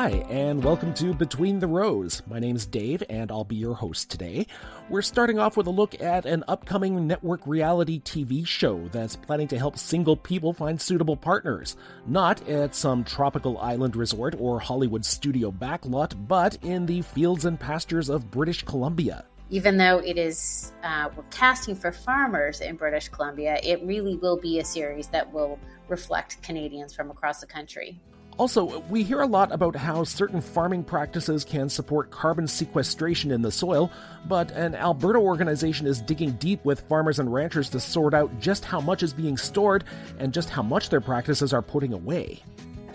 Hi, and welcome to Between the Rows. My name's Dave, and I'll be your host today. We're starting off with a look at an upcoming network reality TV show that's planning to help single people find suitable partners. Not at some tropical island resort or Hollywood studio backlot, but in the fields and pastures of British Columbia. Even though it is, we're casting for farmers in British Columbia, it really will be a series that will reflect Canadians from across the country. Also, we hear a lot about how certain farming practices can support carbon sequestration in the soil, but an Alberta organization is digging deep with farmers and ranchers to sort out just how much is being stored and just how much their practices are putting away.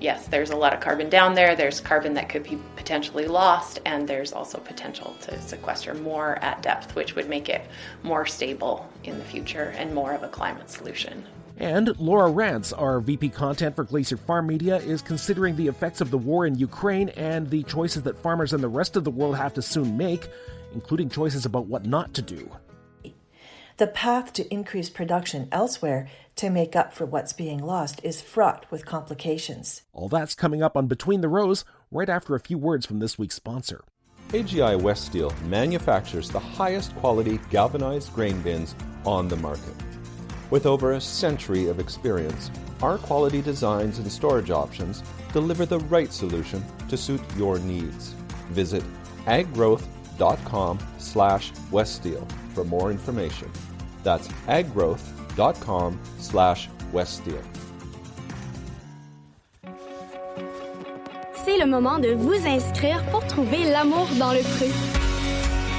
Yes, there's a lot of carbon down there. There's carbon that could be potentially lost, and there's also potential to sequester more at depth, which would make it more stable in the future and more of a climate solution. And Laura Rance, our VP Content for Glacier FarmMedia, is considering the effects of the war in Ukraine and the choices that farmers in the rest of the world have to soon make, including choices about what not to do. The path to increase production elsewhere to make up for what's being lost is fraught with complications. All that's coming up on Between the Rows, right after a few words from this week's sponsor. AGI West Steel manufactures the highest quality galvanized grain bins on the market. With over a century of experience, our quality designs and storage options deliver the right solution to suit your needs. Visit aggrowth.com/weststeel for more information. That's aggrowth.com/weststeel. C'est le moment de vous inscrire pour trouver l'amour dans le cru.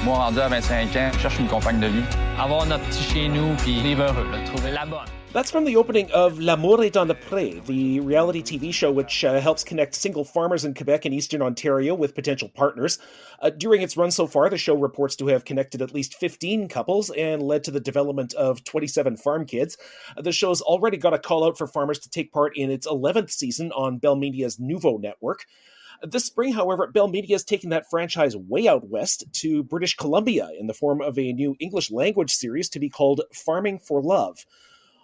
Moi, rendu à 25 ans, je cherche une compagne de vie. Avoir notre petit chez nous, puis vivre heureux, trouver la bonne. That's from the opening of L'amour est dans le pré, the reality TV show which helps connect single farmers in Quebec and Eastern Ontario with potential partners. During its run so far, the show reports to have connected at least 15 couples and led to the development of 27 farm kids. The show's already got a call out for farmers to take part in its 11th season on Bell Media's Nouveau network. This spring, however, Bell Media is taking that franchise way out west to British Columbia in the form of a new English language series to be called Farming for Love.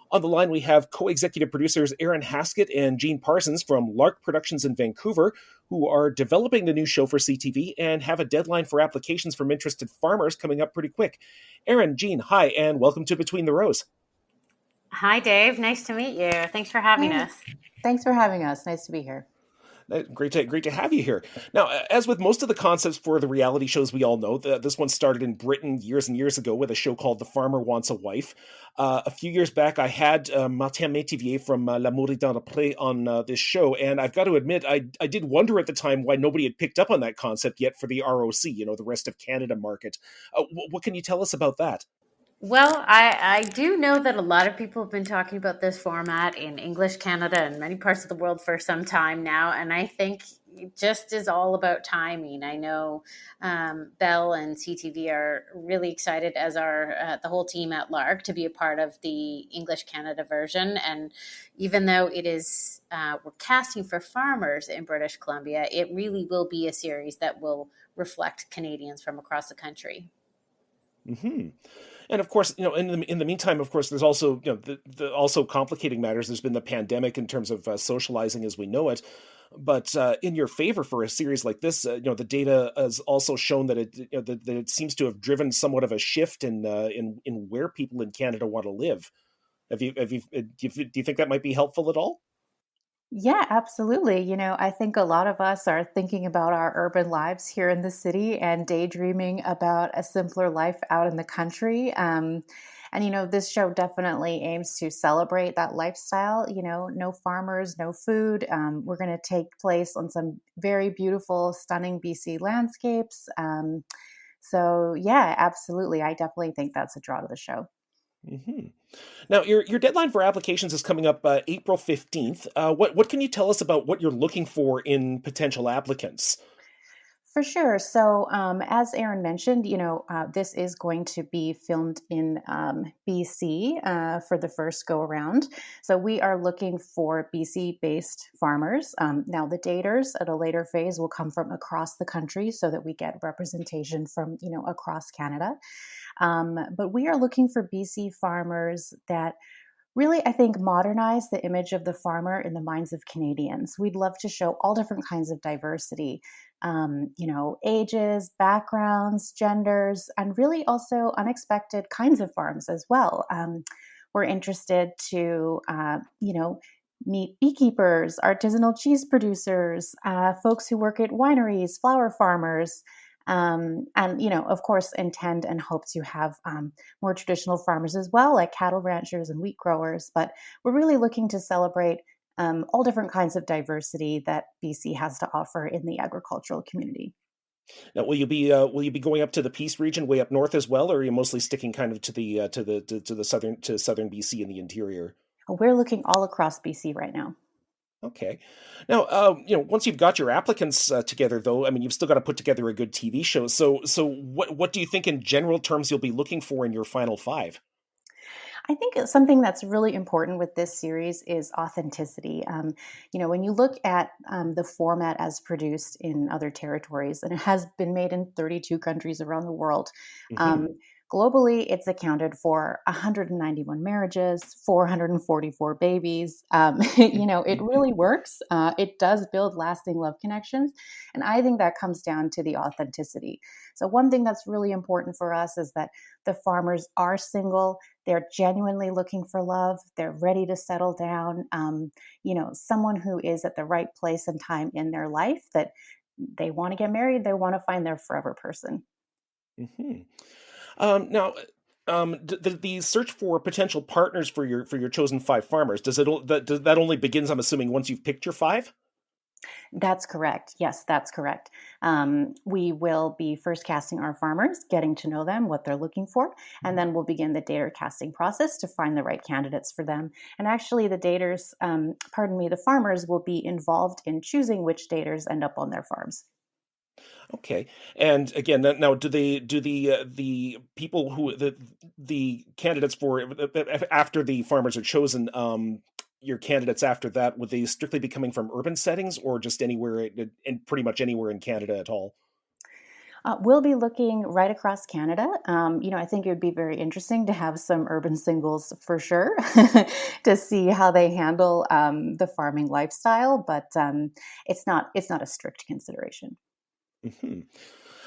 On the line, we have co-executive producers Erin Haskett and Parsons from Lark Productions in Vancouver, who are developing the new show for CTV and have a deadline for applications from interested farmers coming up pretty quick. Erin, hi, and welcome to Between the Rows. Hi, Dave. Nice to meet you. Thanks for having us. Thanks for having us. Nice to be here. Great to have you here. Now, as with most of the concepts for the reality shows we all know, this one started in Britain years and years ago with a show called The Farmer Wants a Wife. A few years back, I had Martin Métivier from L'amour est dans le pré on this show, and I've got to admit, I did wonder at the time why nobody had picked up on that concept yet for the ROC, the rest of Canada market. What can you tell us about that? Well, I do know that a lot of people have been talking about this format in English Canada and many parts of the world for some time now, and I think it just is all about timing. I know Bell and CTV are really excited, as are the whole team at Lark, to be a part of the English Canada version, and even though it is we're casting for farmers in British Columbia, it really will be a series that will reflect Canadians from across the country. Mm-hmm. And of course, in the meantime, of course, there's also, the also complicating matters. There's been the pandemic in terms of socializing as we know it. But in your favor for a series like this, the data has also shown that it seems to have driven somewhat of a shift in where people in Canada want to live. Do you think that might be helpful at all? Yeah, absolutely. I think a lot of us are thinking about our urban lives here in the city and daydreaming about a simpler life out in the country. And this show definitely aims to celebrate that lifestyle. No farmers, no food. We're going to take place on some very beautiful, stunning BC landscapes. So yeah, absolutely. I definitely think that's a draw to the show. Mm-hmm. Now, your deadline for applications is coming up April 15th. What can you tell us about what you're looking for in potential applicants? For sure. So as Erin mentioned, this is going to be filmed in BC for the first go around. So we are looking for BC-based farmers. Now the daters at a later phase will come from across the country so that we get representation from, across Canada. But we are looking for BC farmers that really, I think, modernize the image of the farmer in the minds of Canadians. We'd love to show all different kinds of diversity, ages, backgrounds, genders, and really also unexpected kinds of farms as well. We're interested to, meet beekeepers, artisanal cheese producers, folks who work at wineries, flower farmers, and of course, intend and hope to have more traditional farmers as well, like cattle ranchers and wheat growers. But we're really looking to celebrate all different kinds of diversity that BC has to offer in the agricultural community. Now, will you be going up to the Peace region, way up north as well, or are you mostly sticking kind of to the southern BC in the interior? We're looking all across BC right now. Okay. Now, once you've got your applicants together, though, I mean, you've still got to put together a good TV show. So what do you think in general terms you'll be looking for in your final 5? I think something that's really important with this series is authenticity. When you look at the format as produced in other territories, and it has been made in 32 countries around the world, globally, it's accounted for 191 marriages, 444 babies. It really works. It does build lasting love connections. And I think that comes down to the authenticity. So one thing that's really important for us is that the farmers are single. They're genuinely looking for love. They're ready to settle down. Someone who is at the right place and time in their life, that they want to get married. They want to find their forever person. Mm-hmm. Now, the search for potential partners for your chosen 5 farmers, does that only begins, I'm assuming, once you've picked your 5? That's correct. Yes, that's correct. We will be first casting our farmers, getting to know them, what they're looking for, and then we'll begin the dater casting process to find the right candidates for them. And actually, the farmers will be involved in choosing which daters end up on their farms. Okay, and again, now do the people who the candidates for after the farmers are chosen, your candidates after that, would they strictly be coming from urban settings or just anywhere, and pretty much anywhere in Canada at all? We'll be looking right across Canada. I think it would be very interesting to have some urban singles for sure to see how they handle the farming lifestyle, but it's not a strict consideration. Mm-hmm.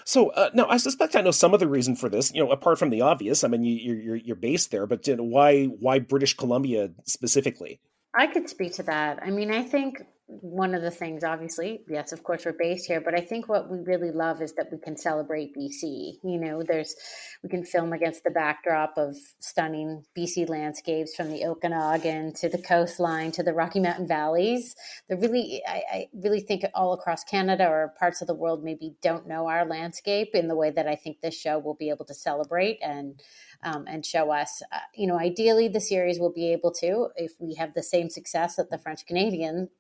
So now, I suspect I know some of the reason for this. Apart from the obvious, I mean, you're based there, but why British Columbia specifically? I could speak to that. I mean, I think one of the things, obviously, yes, of course, we're based here, but I think what we really love is that we can celebrate BC. We can film against the backdrop of stunning BC landscapes from the Okanagan to the coastline to the Rocky Mountain valleys. I really think all across Canada or parts of the world maybe don't know our landscape in the way that I think this show will be able to celebrate and show us. Ideally, the series will be able to, if we have the same success that the French Canadian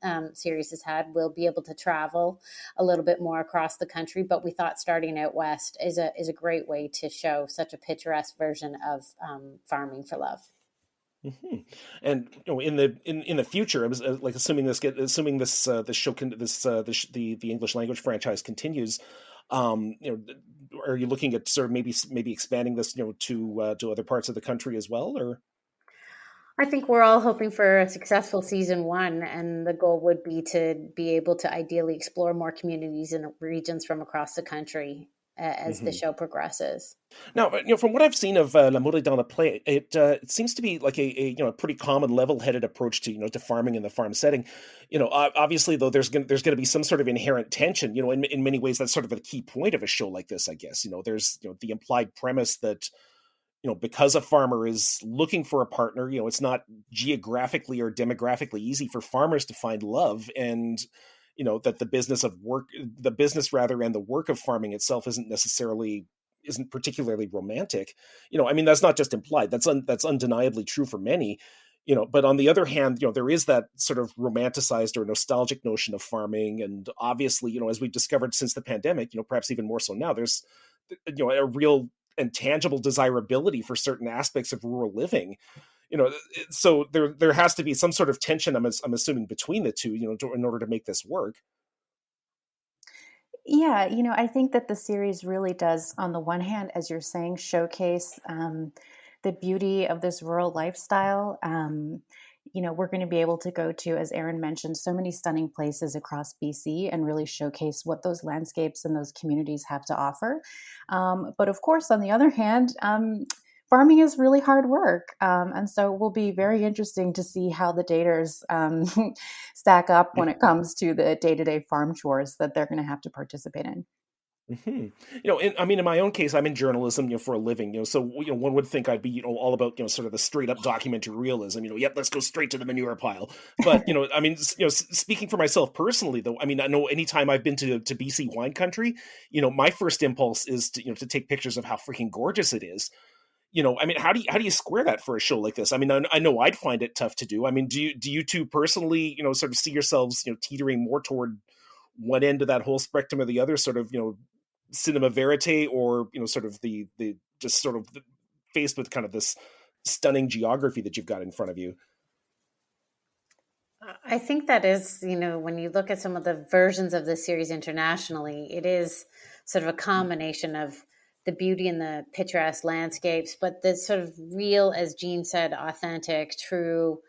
series has had, we'll be able to travel a little bit more across the country. But we thought starting out west is a great way to show such a picturesque version of farming for love. Mm-hmm. And in the future, I was assuming the show the English language franchise continues. Are you looking at sort of maybe expanding this to other parts of the country as well, or? I think we're all hoping for a successful season 1, and the goal would be to be able to ideally explore more communities and regions from across the country as the show progresses. Now, from what I've seen of L'amour est dans le pré, it seems to be like a pretty common level-headed approach to farming in the farm setting. Obviously, though, there's going to be some sort of inherent tension. In many ways, that's sort of a key point of a show like this, I guess. There's the implied premise that because a farmer is looking for a partner, it's not geographically or demographically easy for farmers to find love, and that the business and the work of farming itself isn't particularly romantic. I mean, that's not just implied. That's undeniably true for many. But on the other hand, there is that sort of romanticized or nostalgic notion of farming, and obviously, as we've discovered since the pandemic, perhaps even more so now, there's a real and tangible desirability for certain aspects of rural living. So there has to be some sort of tension, I'm assuming, between the two, in order to make this work. Yeah, I think that the series really does, on the one hand, as you're saying, showcase the beauty of this rural lifestyle. We're going to be able to go to, as Erin mentioned, so many stunning places across BC and really showcase what those landscapes and those communities have to offer. But of course, on the other hand, farming is really hard work. And so it will be very interesting to see how the daters stack up when it comes to the day-to-day farm chores that they're going to have to participate in. Mm-hmm. In my own case, I'm in journalism, for a living, so, one would think I'd be, all about, sort of the straight up documentary realism, yep, let's go straight to the manure pile. But, speaking for myself personally, though, I know anytime I've been to BC wine country, my first impulse is to take pictures of how freaking gorgeous it is. How do you square that for a show like this? I know I'd find it tough to do. Do you two personally, sort of see yourselves, teetering more toward one end of that whole spectrum or the other, sort of, cinema verite, or sort of the just sort of faced with kind of this stunning geography that you've got in front of you? I think that is, when you look at some of the versions of the series internationally, it is sort of a combination of the beauty and the picturesque landscapes, but the sort of real, as Jean said, authentic, true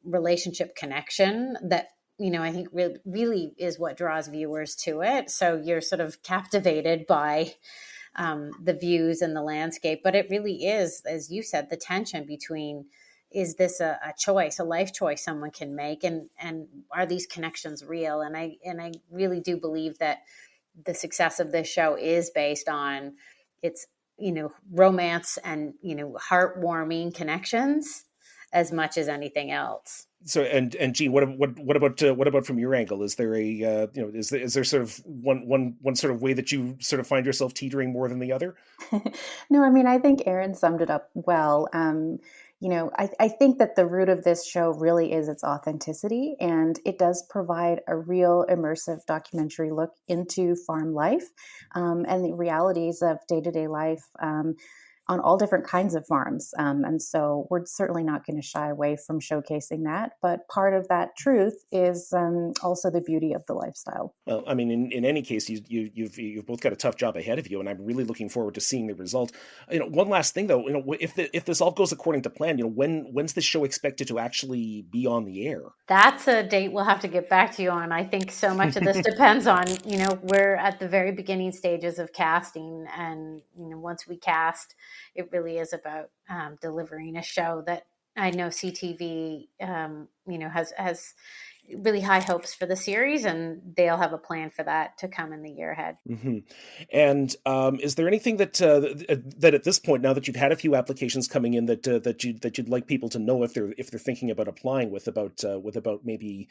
relationship connection that I think really is what draws viewers to it. So you're sort of captivated by the views and the landscape, but it really is, as you said, the tension between, is this a choice, a life choice someone can make, and are these connections real? And I really do believe that the success of this show is based on its, romance and, heartwarming connections as much as anything else. So, and Jean, what about from your angle? Is there a is there sort of one sort of way that you sort of find yourself teetering more than the other? No, I think Erin summed it up well. I think that the root of this show really is its authenticity, and it does provide a real immersive documentary look into farm life and the realities of day-to-day life on all different kinds of farms. And so we're certainly not going to shy away from showcasing that. But part of that truth is also the beauty of the lifestyle. Well, in any case, you've both got a tough job ahead of you, and I'm really looking forward to seeing the result. One last thing though, if this all goes according to plan, when's the show expected to actually be on the air? That's a date we'll have to get back to you on. I think so much of this depends on, we're at the very beginning stages of casting, and once we cast, it really is about delivering a show that I know CTV, has really high hopes for the series, and they'll have a plan for that to come in the year ahead. Mm-hmm. And is there anything that at this point, now that you've had a few applications coming in, that you'd like people to know if they're thinking about applying with about maybe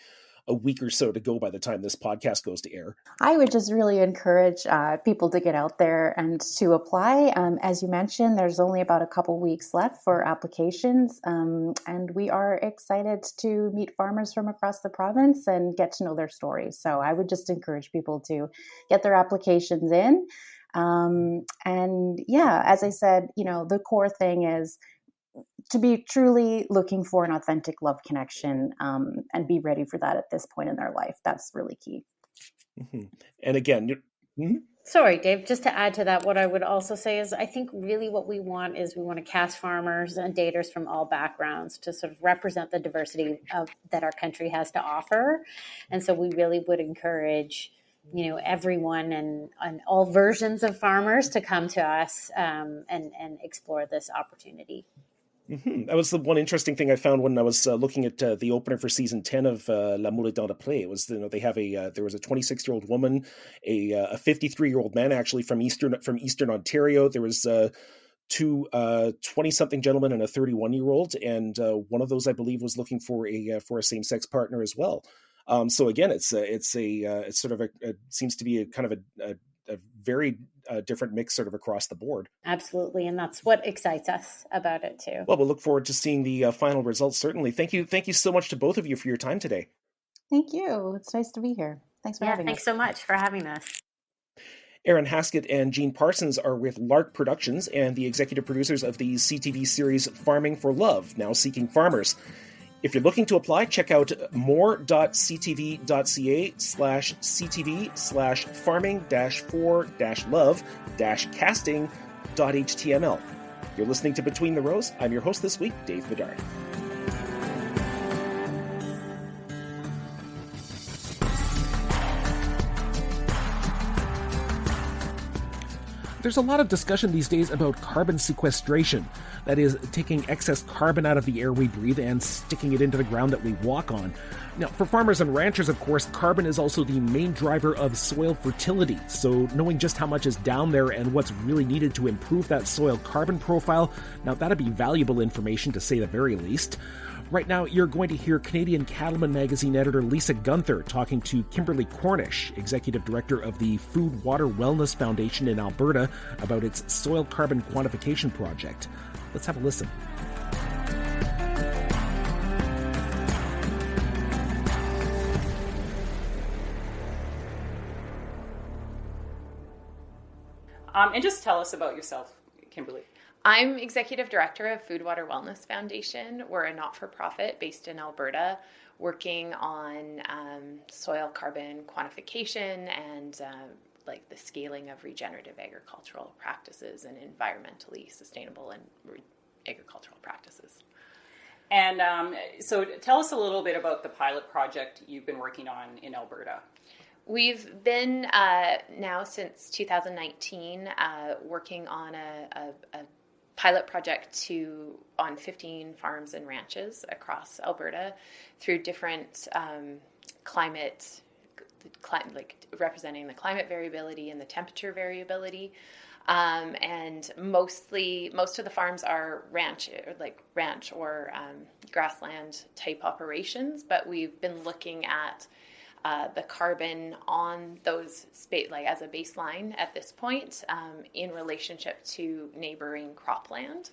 a week or so to go by the time this podcast goes to air? I would just really encourage people to get out there and to apply. As you mentioned, there's only about a couple weeks left for applications, and we are excited to meet farmers from across the province and get to know their stories. So I would just encourage people to get their applications in. And yeah, as I said, the core thing is to be truly looking for an authentic love connection, and be ready for that at this point in their life. That's really key. Mm-hmm. And again, Sorry, Dave, just to add to that, what I would also say is I think really what we want to cast farmers and daters from all backgrounds to sort of represent the diversity that our country has to offer. And so we really would encourage everyone and all versions of farmers to come to us and explore this opportunity. Mm-hmm. That was the one interesting thing I found when I was looking at the opener for season 10 of L'amour est dans le pré. It was, they have there was a 26-year-old woman, a 53-year-old man actually from Eastern Ontario. There was two 20-something gentlemen and a 31-year-old, and one of those I believe was looking for a same-sex partner as well. So again, it's sort of seems to be a kind of a very different mix sort of across the board. Absolutely. And that's what excites us about it too. Well, we'll look forward to seeing the final results, certainly. Thank you so much to both of you for your time today. Thank you. It's nice to be here. Thanks for having us. Thanks so much for having us. Erin Haskett and Jean Parsons are with Lark Productions and the executive producers of the CTV series Farming for Love, Now Seeking Farmers. If you're looking to apply, check out more.ctv.ca/ctv/farming-for-love-casting.html. You're listening to Between the Rows. I'm your host this week, Dave Bedard. There's a lot of discussion these days about carbon sequestration. That is, taking excess carbon out of the air we breathe and sticking it into the ground that we walk on. Now, for farmers and ranchers, of course, carbon is also the main driver of soil fertility. So knowing just how much is down there and what's really needed to improve that soil carbon profile, now that'd be valuable information to say the very least. Right now, you're going to hear Canadian Cattleman Magazine editor Lisa Guenther talking to Kimberly Cornish, executive director of the Food Water Wellness Foundation in Alberta, about its soil carbon quantification project. Let's have a listen. And just tell us about yourself, Kimberly. I'm executive director of Food Water Wellness Foundation. We're a not-for-profit based in Alberta, working on soil carbon quantification and like the scaling of regenerative agricultural practices and environmentally sustainable and agricultural practices. And so tell us a little bit about the pilot project you've been working on in Alberta. We've been now since 2019 working on a pilot project on 15 farms and ranches across Alberta through different climate, like representing the climate variability and the temperature variability. And most of the farms are ranch or grassland type operations, but we've been looking at the carbon on those as a baseline at this point in relationship to neighboring cropland,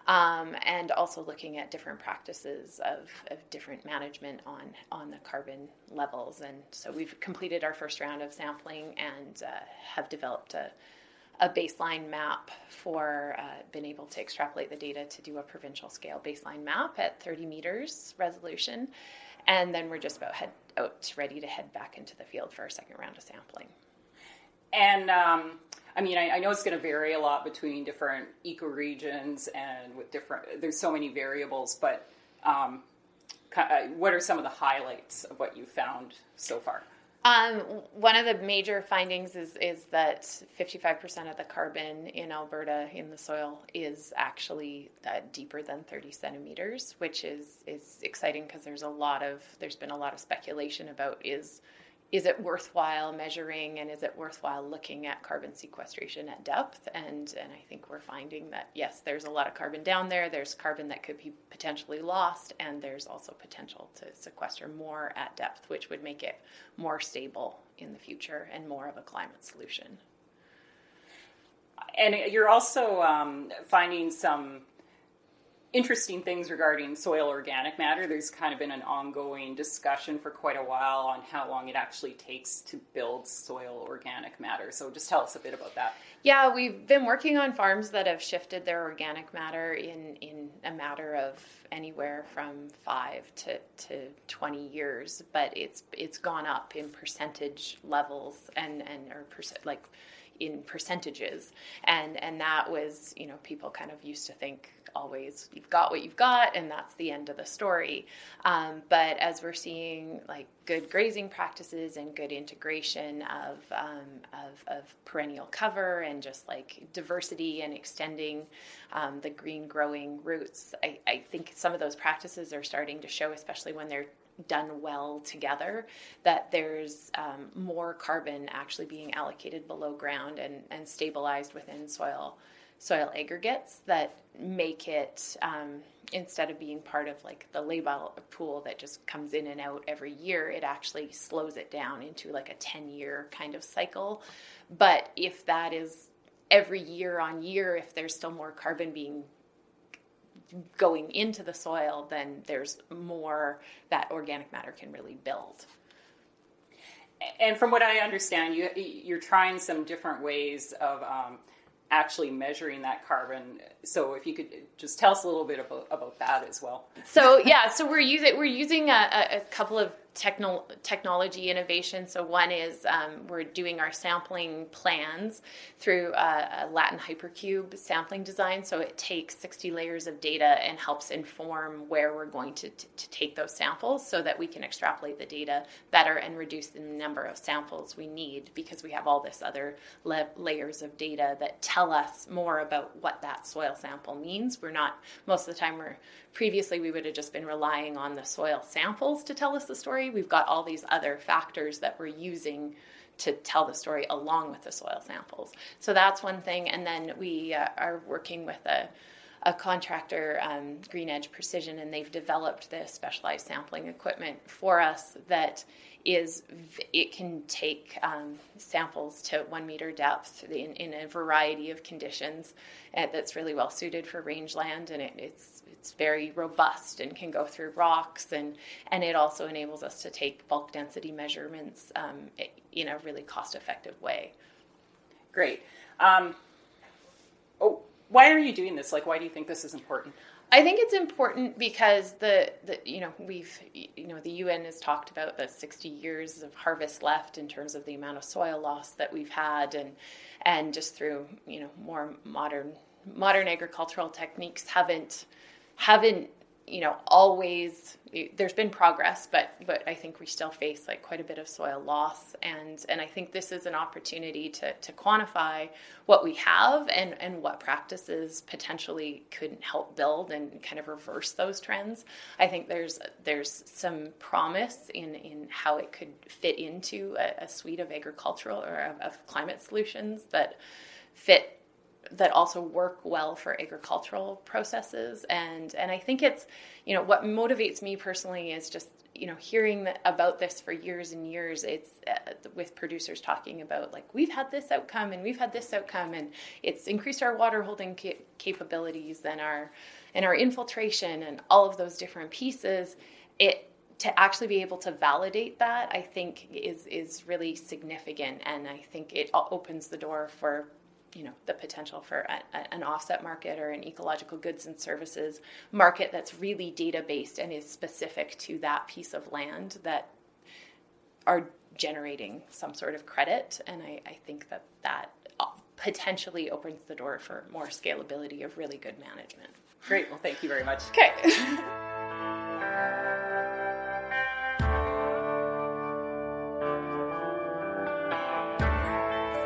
and also looking at different practices of different management on the carbon levels. And so we've completed our first round of sampling and have developed a baseline map for been able to extrapolate the data to do a provincial scale baseline map at 30 meters resolution. And then we're just about ready to head back into the field for our second round of sampling. And I know it's going to vary a lot between different ecoregions and there's so many variables, but what are some of the highlights of what you found so far? One of the major findings is that 55% of the carbon in Alberta in the soil is actually deeper than 30 centimeters, which is exciting because there's been a lot of speculation about is it worthwhile measuring and is it worthwhile looking at carbon sequestration at depth? And I think we're finding that, yes, there's a lot of carbon down there. There's carbon that could be potentially lost, and there's also potential to sequester more at depth, which would make it more stable in the future and more of a climate solution. And you're also finding some interesting things regarding soil organic matter. There's kind of been an ongoing discussion for quite a while on how long it actually takes to build soil organic matter. So just tell us a bit about that. Yeah, we've been working on farms that have shifted their organic matter in a matter of anywhere from 5 to 20 years, but it's gone up in percentage levels in percentages, and that was, people kind of used to think always you've got what you've got and that's the end of the story, but as we're seeing good grazing practices and good integration of perennial cover and just diversity and extending the green growing roots, I think some of those practices are starting to show, especially when they're done well together, that there's more carbon actually being allocated below ground and stabilized within soil aggregates that make it, instead of being part of the labile pool that just comes in and out every year, it actually slows it down into a 10-year kind of cycle. But if that is every year on year, if there's still more carbon going into the soil, then there's more that organic matter can really build. And from what I understand, you're trying some different ways of actually measuring that carbon. So if you could just tell us a little bit about that as well. So we're using a couple of technology innovation. So one is we're doing our sampling plans through a Latin hypercube sampling design. So it takes 60 layers of data and helps inform where we're going to take those samples so that we can extrapolate the data better and reduce the number of samples we need, because we have all this other layers of data that tell us more about what that soil sample means. We're not, most of the time, previously we would have just been relying on the soil samples to tell us the story. We've got all these other factors that we're using to tell the story along with the soil samples. So that's one thing. And then we are working with a contractor, Green Edge Precision, and they've developed this specialized sampling equipment for us that it can take samples to 1 meter depth in a variety of conditions, that's really well suited for rangeland, and it's very robust and can go through rocks, and it also enables us to take bulk density measurements in a really cost-effective way. Great. Why are you doing this? Like, why do you think this is important? I think it's important because the UN has talked about the 60 years of harvest left in terms of the amount of soil loss that we've had, and just through more modern agricultural techniques haven't always, there's been progress, but I think we still face like quite a bit of soil loss, and I think this is an opportunity to quantify what we have and what practices potentially could help build and kind of reverse those trends. I think there's some promise in how it could fit into a suite of agricultural or of climate solutions that also work well for agricultural processes. And I think it's, what motivates me personally is just, hearing about this for years and years. It's with producers talking about, like, we've had this outcome and we've had this outcome, and it's increased our water holding capabilities and our infiltration and all of those different pieces. To actually be able to validate that, I think is really significant. And I think it opens the door for the potential for an offset market or an ecological goods and services market that's really data-based and is specific to that piece of land that are generating some sort of credit. And I think that potentially opens the door for more scalability of really good management. Great. Well, thank you very much. Okay.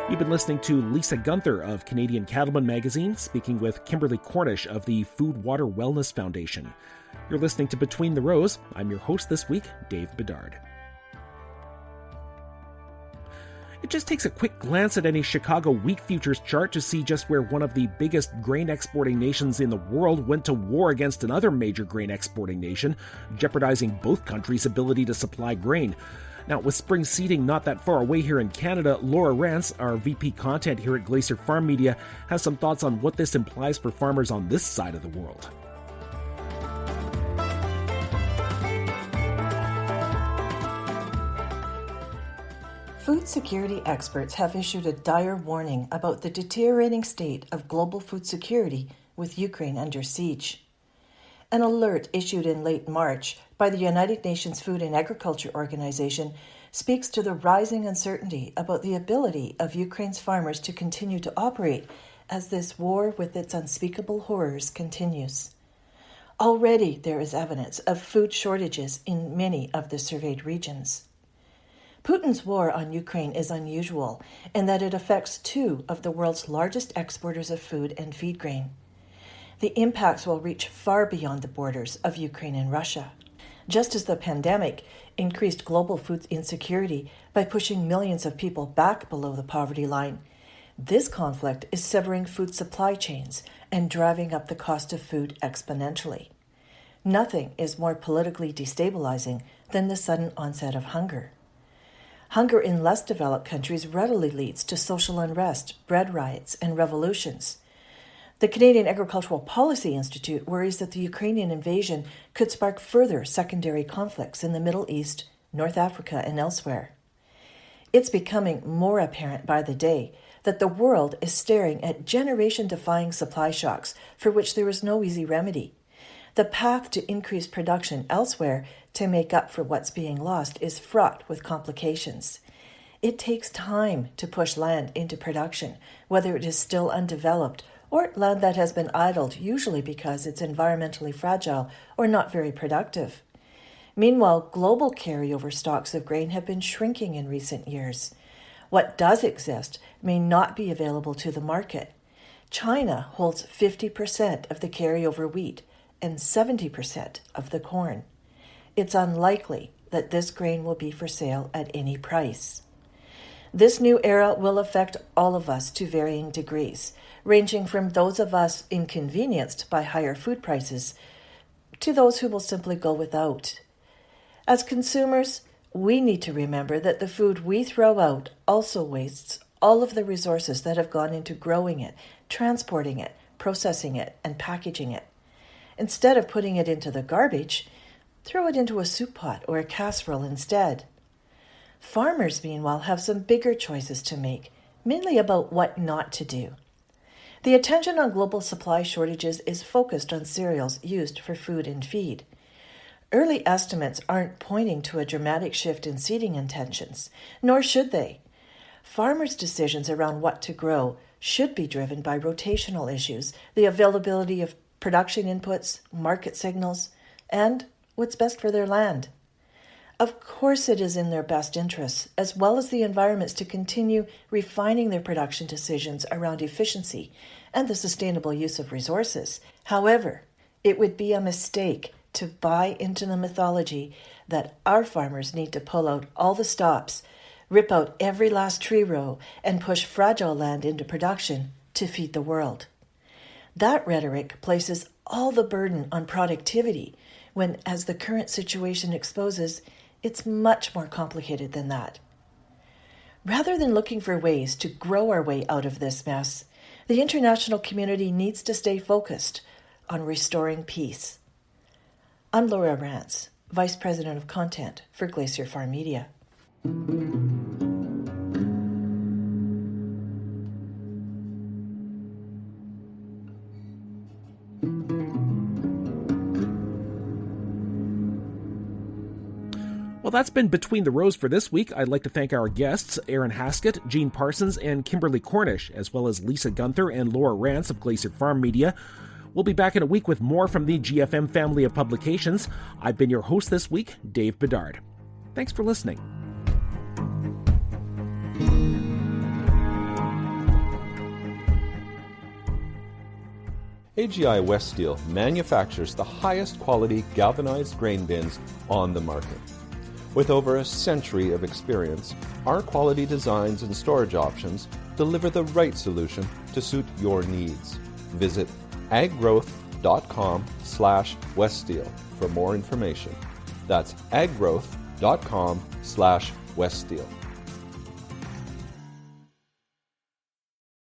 You've been listening to Lisa Guenther of Canadian Cattleman Magazine, speaking with Kimberly Cornish of the Food Water Wellness Foundation. You're listening to Between the Rows. I'm your host this week, Dave Bedard. It just takes a quick glance at any Chicago wheat futures chart to see just where one of the biggest grain exporting nations in the world went to war against another major grain exporting nation, jeopardizing both countries' ability to supply grain. Now, with spring seeding not that far away here in Canada, Laura Rance, our VP content here at Glacier FarmMedia, has some thoughts on what this implies for farmers on this side of the world. Food security experts have issued a dire warning about the deteriorating state of global food security with Ukraine under siege. An alert issued in late March by the United Nations Food and Agriculture Organization speaks to the rising uncertainty about the ability of Ukraine's farmers to continue to operate as this war with its unspeakable horrors continues. Already there is evidence of food shortages in many of the surveyed regions. Putin's war on Ukraine is unusual in that it affects two of the world's largest exporters of food and feed grain. The impacts will reach far beyond the borders of Ukraine and Russia. Just as the pandemic increased global food insecurity by pushing millions of people back below the poverty line, this conflict is severing food supply chains and driving up the cost of food exponentially. Nothing is more politically destabilizing than the sudden onset of hunger. Hunger in less developed countries readily leads to social unrest, bread riots, and revolutions. The Canadian Agricultural Policy Institute worries that the Ukrainian invasion could spark further secondary conflicts in the Middle East, North Africa, and elsewhere. It's becoming more apparent by the day that the world is staring at generation-defying supply shocks for which there is no easy remedy. The path to increase production elsewhere to make up for what's being lost is fraught with complications. It takes time to push land into production, whether it is still undeveloped or land that has been idled, usually because it's environmentally fragile or not very productive. Meanwhile, global carryover stocks of grain have been shrinking in recent years. What does exist may not be available to the market. China holds 50% of the carryover wheat and 70% of the corn. It's unlikely that this grain will be for sale at any price. This new era will affect all of us to varying degrees, ranging from those of us inconvenienced by higher food prices to those who will simply go without. As consumers, we need to remember that the food we throw out also wastes all of the resources that have gone into growing it, transporting it, processing it, and packaging it. Instead of putting it into the garbage, throw it into a soup pot or a casserole instead. Farmers, meanwhile, have some bigger choices to make, mainly about what not to do. The attention on global supply shortages is focused on cereals used for food and feed. Early estimates aren't pointing to a dramatic shift in seeding intentions, nor should they. Farmers' decisions around what to grow should be driven by rotational issues, the availability of production inputs, market signals, and what's best for their land. Of course it is in their best interests, as well as the environments, to continue refining their production decisions around efficiency and the sustainable use of resources. However, it would be a mistake to buy into the mythology that our farmers need to pull out all the stops, rip out every last tree row, and push fragile land into production to feed the world. That rhetoric places all the burden on productivity when, as the current situation exposes, it's much more complicated than that. Rather than looking for ways to grow our way out of this mess, the international community needs to stay focused on restoring peace. I'm Laura Rance, Vice President of Content for Glacier FarmMedia. Well, that's been Between the Rows for this week. I'd like to thank our guests, Erin Haskett, Jean Parsons, and Kimberly Cornish, as well as Lisa Guenther and Laura Rance of Glacier FarmMedia. We'll be back in a week with more from the GFM family of publications. I've been your host this week, Dave Bedard. Thanks for listening. AGI West Steel manufactures the highest quality galvanized grain bins on the market. With over a century of experience, our quality designs and storage options deliver the right solution to suit your needs. Visit aggrowth.com/weststeel for more information. That's aggrowth.com/weststeel.